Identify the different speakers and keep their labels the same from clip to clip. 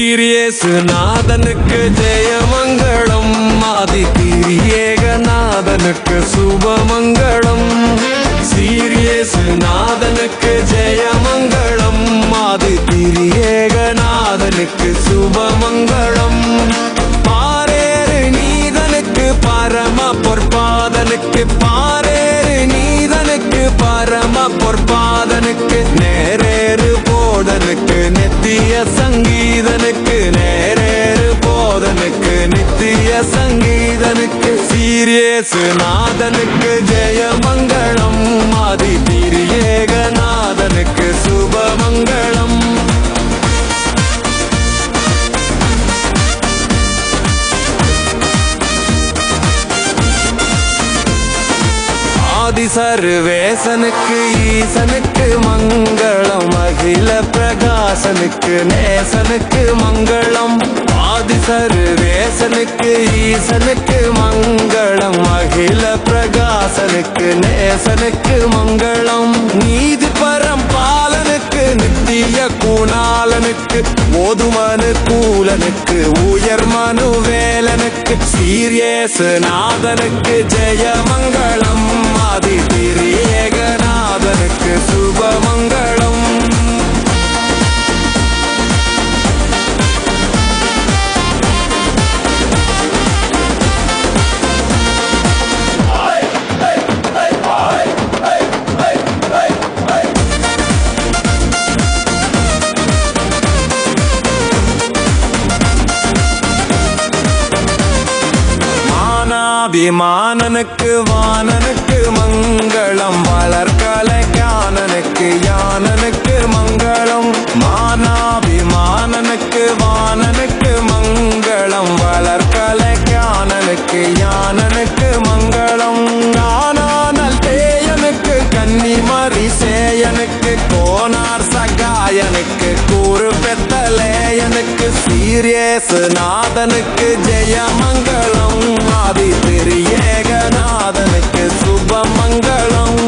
Speaker 1: Serious நாதனுக்கு ஜெயமங்களம், ஆதி திரியேகநாதனுக்கு சுபமங்களம். Serious நாதனுக்கு ஜெயமங்களம், ஆதி திரியேகநாதனுக்கு சுபமங்களம். பாரேறு நீதனுக்கு பரம பொற்பாதனுக்கு, பாரேறு நீதனுக்கு பரம பொற்பாதனுக்கு, நேரேறு போதனுக்கு நித்திய சங்கீதனுக்கு, நேரேறு போதனுக்கு நித்திய சங்கீதனுக்கு. சீரியஸ் நாதனுக்கு ஜெயமங்களம், ஆதி திரியேகநாதனுக்கு சுபமங்களம். ஆதி சர்வேசனுக்கு ஈசனுக்கு மங்களம், அகில பிரகாசனுக்கு நேசனுக்கு மங்களம். ஆதி சர்வேசனுக்கு ஈசனுக்கு மங்களம், அகில பிரகாசனுக்கு நேசனுக்கு மங்களம். நீதி பரம்பாலனுக்கு நித்திய குணாலனுக்கு, ஓதுமனு கூலனுக்கு உயர் மனுவேலனுக்கு. சீரியஸ் நாதனுக்கு ஜெயமங்களம், ஆதி திரியேகநாதனுக்கு சுபமங்களம். விமானனுக்கு வானனுக்கு மங்களம், வளர்கலை கானனுக்கு யானனுக்கு மங்களம். மானாபிமானனுக்கு வானனுக்கு மங்களம், வளர்கலை கானனுக்கு யானனுக்கு மங்களம். கானானல் தேயனுக்கு கன்னிமரி சேயனுக்கு, கோனார் சகாயனுக்கு கூறு பெத்தலேயனுக்கு. சீரியஸ் நாதனுக்கு ஜெயமங்களம், ஆதி திரியேகநாதனுக்கு சுபமங்களம்.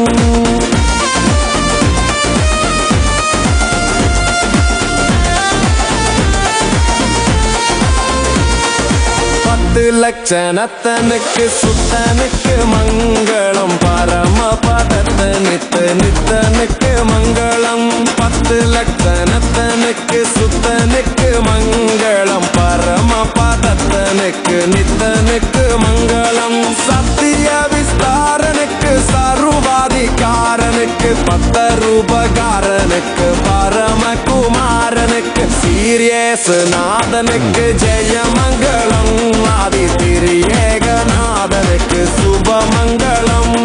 Speaker 1: பத்து லட்சணத்தனுக்கு சுத்தனுக்கு மங்களம், பரம பதத்தனுக்கு நித்தனுக்கு மங்களம். பத்து லட்சணத்தனுக்கு சுத்தனுக்கு மங்களம், பரம பதத்தனுக்கு நித்தனுக்கு மங்களம். சத்திய விஸ்தாரனுக்கு சர்வாதிகாரனுக்கு, பத்தரூபகாரனுக்கு பரமகுமாரனுக்கு. சீரியஸ் நாதனுக்கு ஜெயமங்களம், ஆதி திரியேகநாதனுக்கு சுபமங்களம்.